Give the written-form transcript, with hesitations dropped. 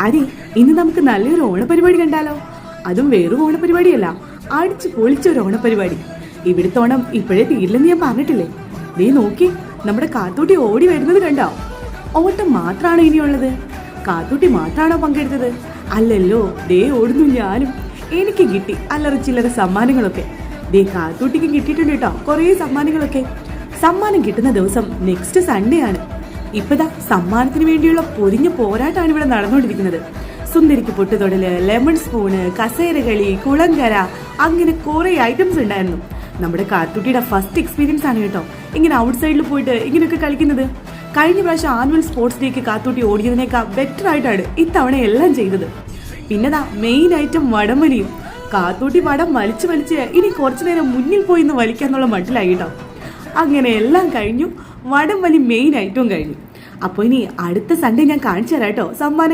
അരി ഇന്ന് നമുക്ക് നല്ലൊരു ഓണപരിപാടി കണ്ടാലോ? അതും വേറൊരു ഓണപരിപാടിയല്ല, അടിച്ചു പൊളിച്ചൊരു ഓണപരിപാടി. ഇവിടുത്തെ ഓണം ഇപ്പോഴേ തീരില്ലെന്ന് ഞാൻ പറഞ്ഞിട്ടില്ലേ? നീ നോക്കി, നമ്മുടെ കാത്തൂട്ടി ഓടി വരുന്നത് കണ്ടോ? ഓട്ടം മാത്രാണോ ഇനിയുള്ളത്? കാത്തൂട്ടി മാത്രാണോ പങ്കെടുത്തത്? അല്ലല്ലോ, ദേ ഓടുന്നു ഞാനും. എനിക്ക് കിട്ടി അല്ലറ ചില്ലറ സമ്മാനങ്ങളൊക്കെ. ദേ കാത്തൂട്ടിക്ക് കിട്ടിയിട്ടുണ്ട് കേട്ടോ കുറേ സമ്മാനങ്ങളൊക്കെ. സമ്മാനം കിട്ടുന്ന ദിവസം നെക്സ്റ്റ് സൺഡേ ആണ്. ഇപ്പതാ സമ്മാനത്തിന് വേണ്ടിയുള്ള പൊരിഞ്ഞ പോരാട്ടമാണ് ഇവിടെ നടന്നുകൊണ്ടിരിക്കുന്നത്. സുന്ദരിക്ക് പൊട്ടുതൊടല്, ലെമൺ സ്പൂണ്, കസേരകളി, കുളങ്കര, അങ്ങനെ കുറെ ഐറ്റംസ് ഉണ്ടായിരുന്നു. നമ്മുടെ കാത്തൂട്ടിയുടെ ഫസ്റ്റ് എക്സ്പീരിയൻസ് ആണ് കേട്ടോ ഇങ്ങനെ ഔട്ട് സൈഡിൽ പോയിട്ട് ഇങ്ങനെയൊക്കെ കളിക്കുന്നത്. കഴിഞ്ഞ പ്രാവശ്യം ആനുവൽ സ്പോർട്സ് ഡേക്ക് കാത്തൂട്ടി ഓടിയതിനേക്കാൾ ബെറ്റർ ആയിട്ടാണ് ഇത്തവണ എല്ലാം ചെയ്തത്. പിന്നെതാ മെയിൻ ഐറ്റം വടംവലിയും. കാത്തൂട്ടി വടം വലിച്ച് ഇനി കുറച്ചു നേരം മുന്നിൽ പോയി ഇന്ന് വലിക്കാന്നുള്ള മട്ടിലായി കേട്ടോ. അങ്ങനെ എല്ലാം കഴിഞ്ഞു, വടംവലി മെയിൻ ഐറ്റവും കഴിഞ്ഞു. അപ്പോൾ ഇനി അടുത്ത സൺഡേ ഞാൻ കാണിച്ചു തരാം കേട്ടോ സമ്മാനം.